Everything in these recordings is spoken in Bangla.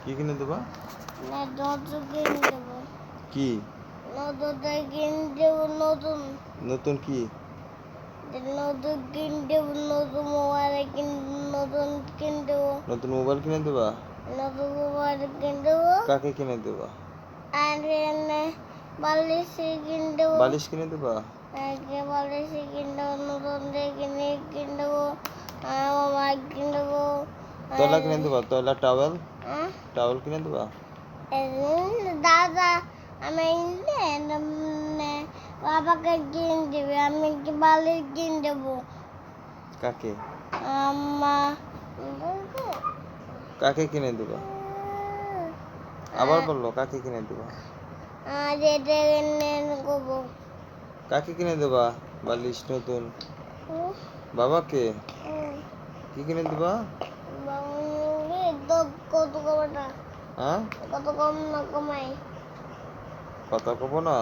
কি কিনে দেবা? না নতুন কিনে দেবো। কি নতুন কিনে দেবো। নতুন নতুন কি? নতুন কিনে দেবো। নতুন মোবাইল নতুন কিনে দেবো। নতুন মোবাইল কিনে দেবা? নতুন মোবাইল কিনে দেবো। কাকে কিনে দেবা? আর বালিশ কিনে দেবো। বালিশ কিনে দেবা? বালিশ কিনে দেবো। নতুন কিনে দেবো। মোবাইল কিনে দেবো। তয়লা কিনে দেবা? তয়লা টাওয়েল টাওয়েল কিনে দেবা? দাদা আমি বাবাকে কিনে দেবে। আমি বালিশ কিনে দেবো। কাকে আম্মা কাকে কিনে দেবা? আবার বললো কাকে কিনে দেবা? যেটা কিনে দেবো। কাকে কিনে দেবা বালিশ নতুন? বাবাকে। কি কিনে দেবা? কত কমাটা? হ্যাঁ কত কম না কমাই? কথা কব না?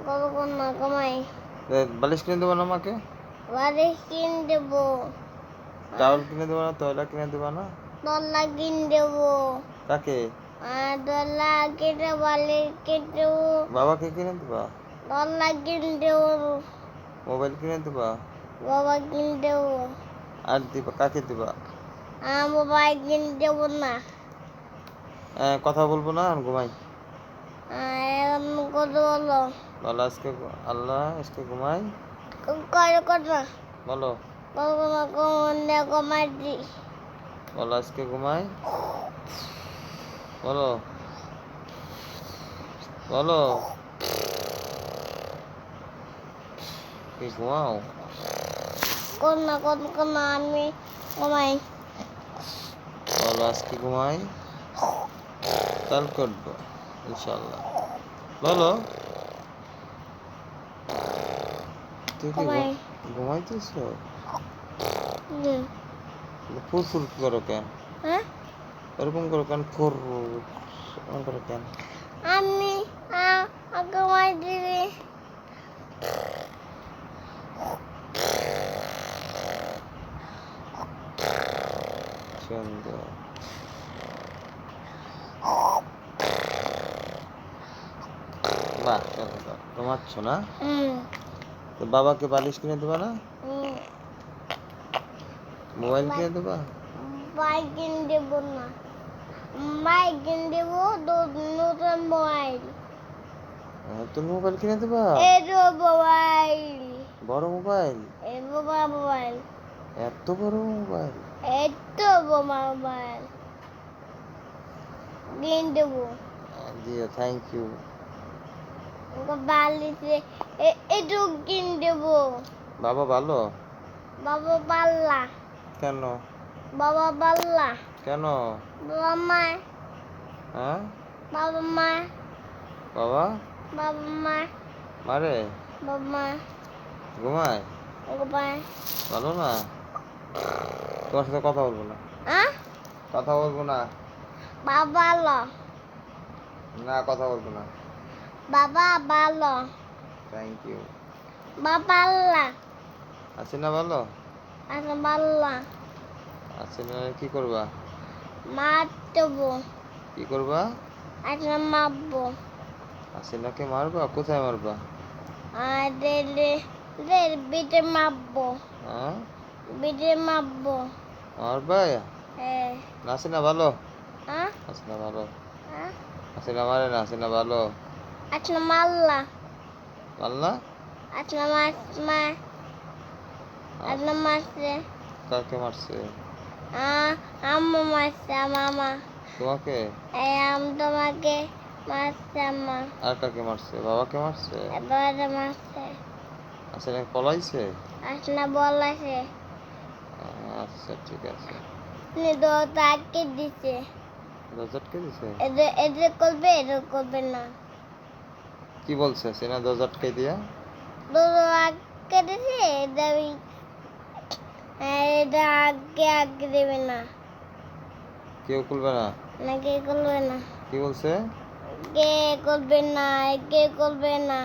কত কম না কমাই? বালিশ কিনে দেবা না আমাকে? বালিশ কিনে দেবো। টাওয়েল কিনে দেবা না? তয়লা কিনে দেবা না? দোলনা কিনে দেবো। কাকে? দোলনা কিনে বালিশ কিনে দেবো। বাবাকে কিনে দেবা? দোলনা কিনে দেবো। মোবাইল কিনে দেবা? বাবা কিনে দেবো। আর দিবা কাকে দিবা? মোবাইল কিনে দেবো না। কথা বলবো না আর ঘুমাই। এখন কত বলো? বলো আজকে আল্লাহ আজকে ঘুমাই। কথা বলো কমাই দি। বলো আজকে ঘুমাই। বলো বলো কি ঘুমাও? কোন না আমি কমাই। বলো আজকে ঘুমাই। কাল করবো ইনশাল্লাহ। বলো তুই কি কমাই। ঘুমাইতেছ? ফুরফুর করো কেন? হ্যাঁ এরকম করো কেন? ফুর করো কেন? আমি কমাই দিবি। সুন্দর। বাহ ঘুমাচ্ছ না? তো বাবাকে বালিশ কিনে দেবা না? মোবাইল কিনে দেবা? বাইক কিনে দেবো না। বাইক কিনে দেবো। নতুন মোবাইল। নতুন মোবাইল কিনে দেবা? এটো মোবাইল। বড় মোবাইল? বোমা মোবাইল। এত বড় মোবাইল? এতো বোমা মোবাইল কিনে দেবো। দিয়ে থ্যাংক ইউ। বালিশে এটু কিনে দেবো। বাবা ভালো? বাবা পাল্লা। কেন? বাবা পাল্লা। কেন? বাবা মা। হ্যাঁ বাবা মা। বাবা বাবা মা। মারে? বাবা মা। ঘুমায়? গোপাল। ভালো না? তোমার সাথে কথা বলবো না। কথা বলবো না। বাবা লো। না কথা বলবো না। বাবা ভালো। Thank you. বাবা লা। আছে না ভালো? আচ্ছা পাল্লা। আছে না কি করবা? মারবো। কি করবা? আচ্ছা মারবো। আছে নাকে মারবা? কোথায় মারবা? আর বিটে মারবো। হ্যাঁ বিটে মারবো। মারবা? হ্যাঁ আছে না ভালো? হ্যাঁ আছে না ভালো? হ্যাঁ আছে না মারে না? আছে না ভালো? আচ্ছা মারলা। মারলা? আচ্ছা মা আচ্ছা মারছে। কাকে মারছে? আম্মা মারছে মামা। তোমাকে? তোমাকে মারছে আম্মা। আর কাকে মারছে? বাবাকে মারছে? বাবাটা মারছে। আছে না পলাইছে? আচ্ছা বলেছে। আচ্ছা ঠিক আছে। দরজা আটকে দিছে। দরজা আটকে দিছে? এদের করবে এদের করবে না। কি বলছে সেনা দরজা আটকে দিয়া? দরজা আটকে দিছে এটা আগে দেবে না। কেউ খুলবে না? না কে করবে না। কি বলছে? কে করবে না। কে করবে না।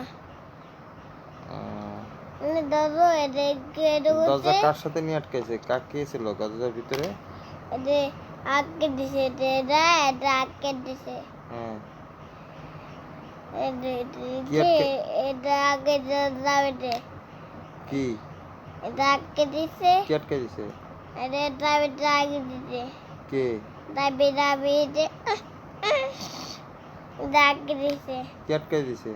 দরজা দরজা কার সাথে নিয়ে আটকেছে? কে ছিল দরজার ভিতরে? আটকে দিছে এটা আটকে দিছে হ্যাঁ কি এটা আগে যাবে কি এটা আটকে দিছে কি আটকে দিছে? এটা আগে দিছে কে দাবি এটা আটকে দিছে কি আটকে দিছে?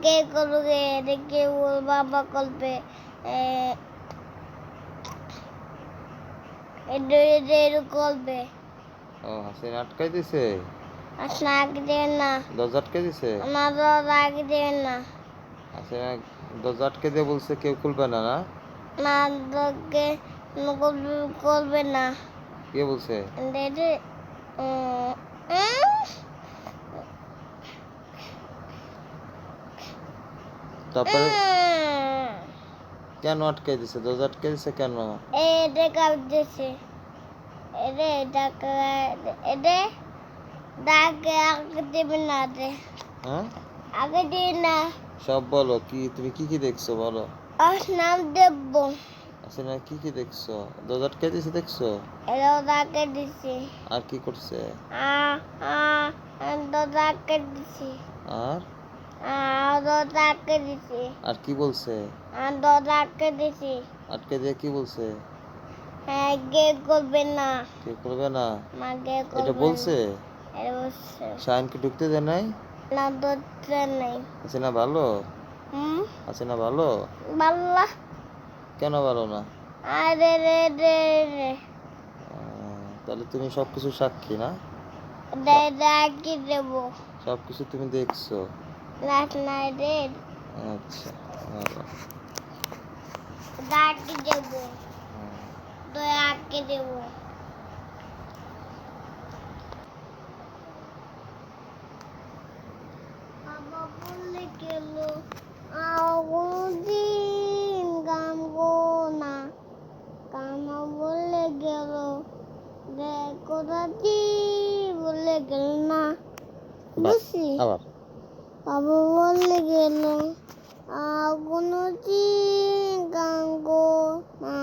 কে করবে দেখে ওর বাবা করবে এটা করবে ও হাসিনা আটকাই দিছে? আসলে আগে দেবেন না দরজা আটকে দিছে? না দাদা আগে দেবেন না হাসিনা দরজা আটকে দিয়ে বলছে কেউ খুলবে না, না? না তোকে করবে না কে বলছে? দেখে তারপরে কেন আটকে দিছে? দরজা আটকে দিছে কেন? এটা কাজ দিছে এটা দাগে আগে দেবে না হ্যাঁ আগে দিই না সব বলো, কি তুমি কি কি দেখছো বলো? নাম দেব হাসিনা কি কি দেখছো? দরজা আটকে দিছে দেখছো? এটাও দাগে দিছি আর কি করছে? দাগে দিছি আর দাগে দিছি আর কি বলছে? দাগে দিছি আটকে দিয়ে কি বলছে? হ্যাঁ গে করবে না কে করবে না? মা গে এটা করবে বলছে? এটা বলছে শাহিনকে ঢুকতে দেয় নাই? না ধরতে নেই হাসিনা ভালো? হাসিনা ভালো? বাল্লা কেন ভালো না? আরে রে রে রে তাহলে তুমি সবকিছু সাক্ষী না? ডাকি দেবো সবকিছু তুমি দেখছো? লাস্ট নাইটে আচ্ছা ভালো। ডাকি দেবো ডাকি দেবো বাবা বলে গেল দিন গামবো না কানা বলে গেল দেখো দাদি বলে গেল না বুঝছি আবার বাবা বলে গেল দিন গাঙ্গো না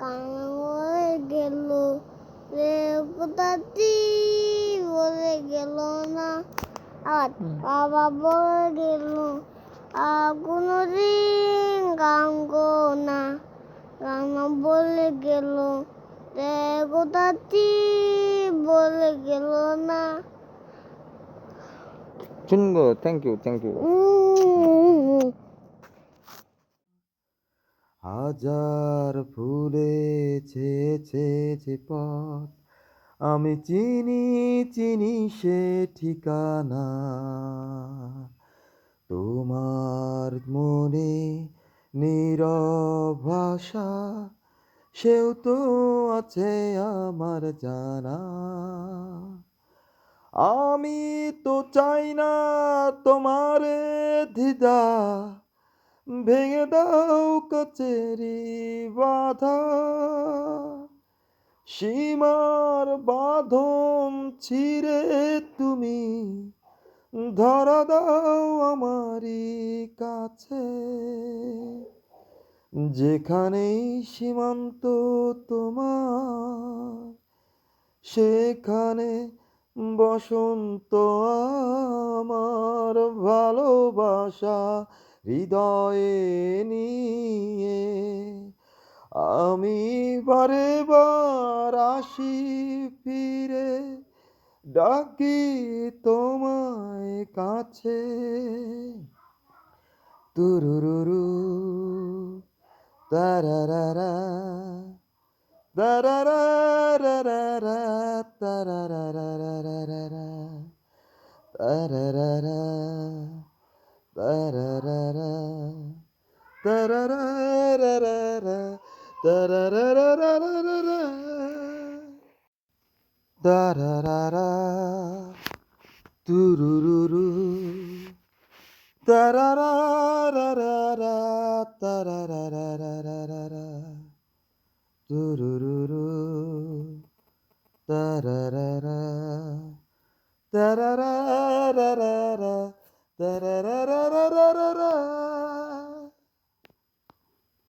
কানা বলে গেল দেখো দাদি বলে গেল না আর বাবা বলে গেল দিন গাঙ্গো না কানা বলে গেল দেখো দাদি বলে গেল না সুন্দর, থ্যাংক ইউ থ্যাংক ইউ। হাজার ফুলে ছেয়েছে যে পথ আমি চিনি চিনি সে ঠিকানা তোমার মনে নীরব ভাষা সেও তো আছে আমার জানা আমি তো চাই না তোমার দ্বিধা ভেঙে দাও কাচেরি বাধা সীমার বাঁধন ছিঁড়ে তুমি ধরা দাও আমারই কাছে যেখানেই সীমান্ত তোমার সেখানে বসন্ত আমার ভালোবাসা হৃদয়ে নিয়ে আমি বারে বার আসি ফিরে ডাকি তোমায় কাছে তুরুরুরু তারারারা তারারারারা তারারারারা তারারারা তারারারা তারারারারা তারারারারা তারারারা তুরুরুরু তারারারারা তারারারারা তুরুরুরু তারারা